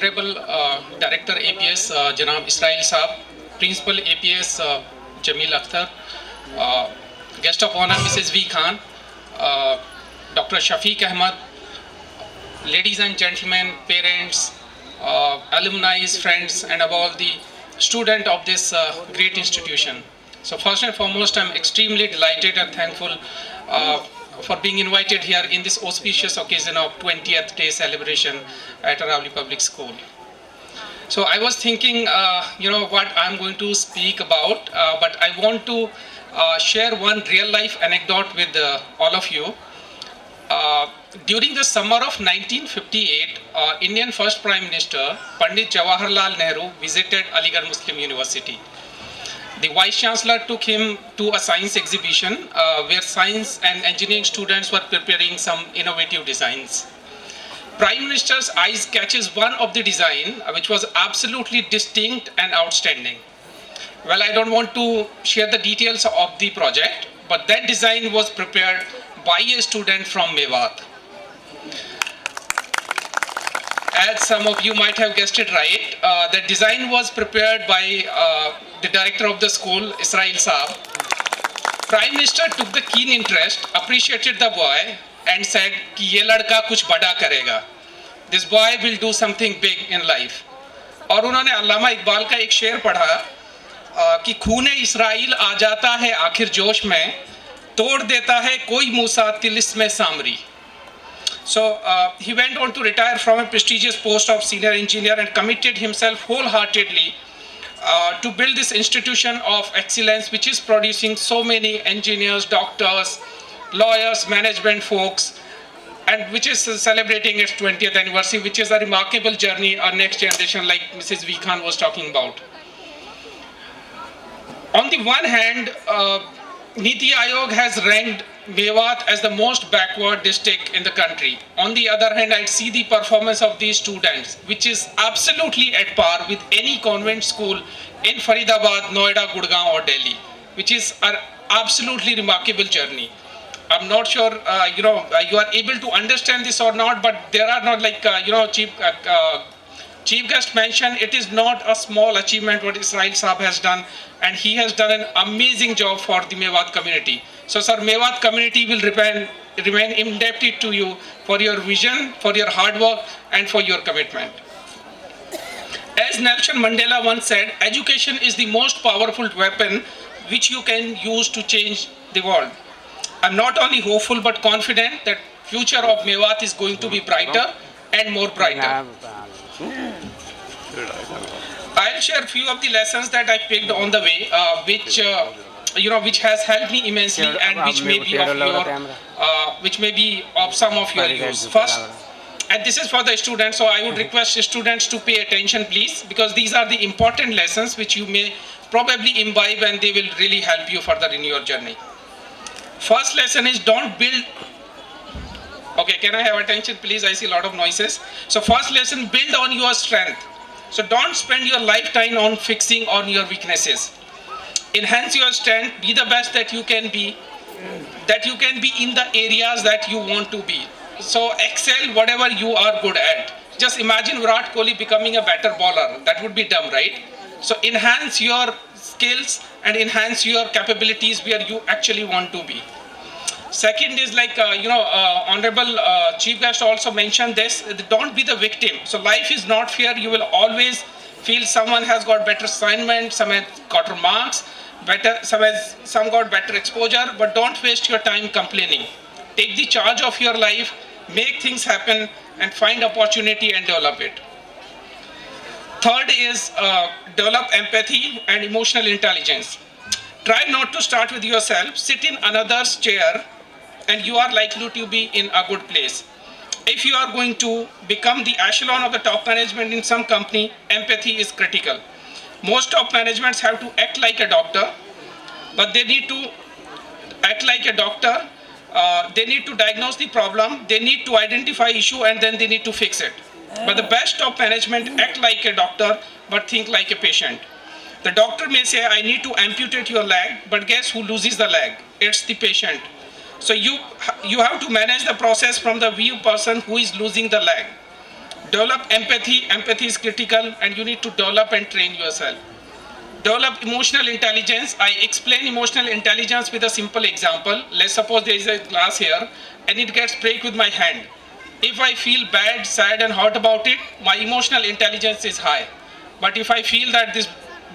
Honorable Director APS Janab Israel Saab, Principal APS Jamil Akhtar, Guest of Honor Mrs. V. Khan, Dr. Shafiq Ahmad, ladies and gentlemen, parents, alumni, friends, and all the students of this great institution. So first and foremost, I'm extremely delighted and thankful for being invited here in this auspicious occasion of 20th day celebration at Aravali Public School. So I was thinking, what I'm going to speak about, but I want to share one real life anecdote with all of you. During the summer of 1958, Indian First Prime Minister Pandit Jawaharlal Nehru visited Aligarh Muslim University. The Vice Chancellor took him to a science exhibition where science and engineering students were preparing some innovative designs. Prime Minister's eyes catches one of the design which was absolutely distinct and outstanding. Well, I don't want to share the details of the project, but that design was prepared by a student from Mewat. As some of you might have guessed it right, the design was prepared by the director of the school, Israel Saab. Prime Minister took the keen interest, appreciated the boy, and said कि ये लड़का कुछ बड़ा करेगा. This boy will do something big in life. और उन्होंने अल्लामा इकबाल का एक शेर पढ़ा कि खूने इसराइल आ जाता है आखिर जोश में, तोड़ देता है कोई मूसा तिलिस्म सामरी. So he went on to retire from a prestigious post of senior engineer and committed himself wholeheartedly to build this institution of excellence which is producing so many engineers, doctors, lawyers, management folks, and which is celebrating its 20th anniversary, which is a remarkable journey our next generation like Mrs. V. Khan was talking about. On the one hand, Niti Aayog has ranked Mewat as the most backward district in the country. On the other hand, I see the performance of these students, which is absolutely at par with any convent school in Faridabad, Noida, Gurgaon or Delhi, which is an absolutely remarkable journey. I'm not sure, you are able to understand this or not, but there are not like, Chief Guest mentioned, it is not a small achievement what Israel Saab has done, and he has done an amazing job for the Mewat community. So, sir, Mewat community will remain indebted to you for your vision, for your hard work, and for your commitment. As Nelson Mandela once said, education is the most powerful weapon which you can use to change the world. I'm not only hopeful but confident that future of Mewat is going to be brighter and more brighter. I'll share a few of the lessons that I picked on the way, which has helped me immensely and which may be of some of your use. First, and this is for the students, so I would request students to pay attention, please, because these are the important lessons which you may probably imbibe and they will really help you further in your journey. First lesson is don't build. Okay, can I have attention, please? I see a lot of noises. So first lesson, build on your strength. So don't spend your lifetime on fixing on your weaknesses. Enhance your strength, be the best that you can be in the areas that you want to be. So excel whatever you are good at. Just imagine Virat Kohli becoming a better bowler. That would be dumb, right? So enhance your skills and enhance your capabilities where you actually want to be. Second is like, Honorable Chief Guest also mentioned this, don't be the victim. So life is not fair. You will always feel someone has got better assignment, some has got marks, some got better exposure, but don't waste your time complaining. Take the charge of your life, make things happen, and find opportunity and develop it. Third is develop empathy and emotional intelligence. Try not to start with yourself, sit in another's chair, and you are likely to be in a good place. If you are going to become the echelon of the top management in some company, empathy is critical. Most top managements have to act like a doctor, but they need to act like a doctor. They need to diagnose the problem, they need to identify issue, and then they need to fix it. But the best top management act like a doctor, but think like a patient. The doctor may say, I need to amputate your leg, but guess who loses the leg? It's the patient. So you have to manage the process from the view person who is losing the leg. Develop empathy. Empathy is critical, and you need to develop and train yourself. Develop emotional intelligence. I explain emotional intelligence with a simple example. Let's suppose there is a glass here and it gets break with my hand. If I feel bad, sad and hurt about it, my emotional intelligence is high. But if I feel that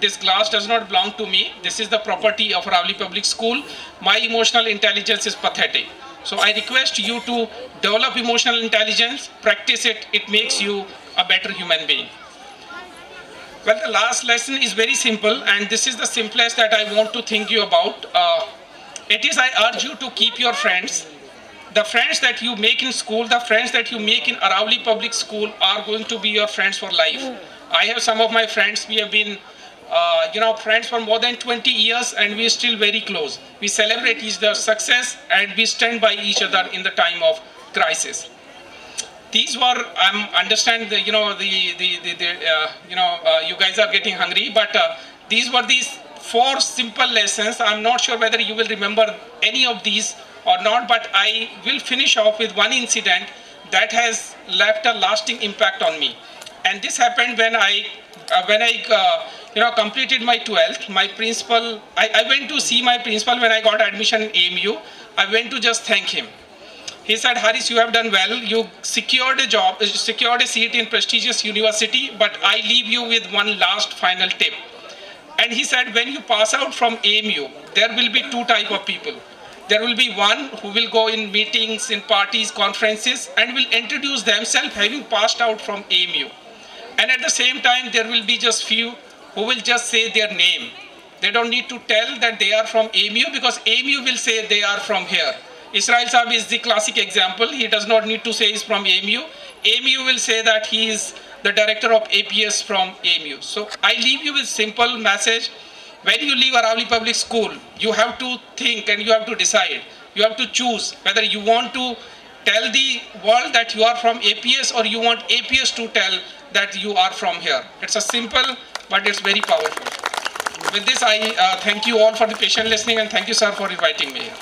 this glass does not belong to me, this is the property of Aravali Public School, my emotional intelligence is pathetic. So I request you to develop emotional intelligence, practice it, it makes you a better human being. Well, the last lesson is very simple, and this is the simplest that I want to think you about. It is, I urge you to keep your friends. The friends that you make in school, the friends that you make in Aravali Public School are going to be your friends for life. I have some of my friends, we have been friends for more than 20 years and we are still very close. We celebrate each other's success and we stand by each other in the time of crisis. These were, understand the, you guys are getting hungry, but these were these 4 simple lessons. I'm not sure whether you will remember any of these or not, but I will finish off with one incident that has left a lasting impact on me. And this happened when I completed my 12th. My principal, I went to see my principal when I got admission in AMU. I went to just thank him. He said, Harish, you have done well. You secured a job, secured a seat in prestigious university, but I leave you with one last final tip. And he said, when you pass out from AMU, there will be 2 types of people. There will be one who will go in meetings, in parties, conferences, and will introduce themselves having passed out from AMU. And at the same time, there will be just few who will just say their name. They don't need to tell that they are from AMU because AMU will say they are from here. Israel Saab is the classic example. He does not need to say he's from AMU. AMU will say that he is the director of APS from AMU. So I leave you with simple message. When you leave Aravali Public School, you have to think and you have to decide. You have to choose whether you want to tell the world that you are from APS or you want APS to tell that you are from here. It's a simple, but it's very powerful. With this, I thank you all for the patient listening and thank you, sir, for inviting me here.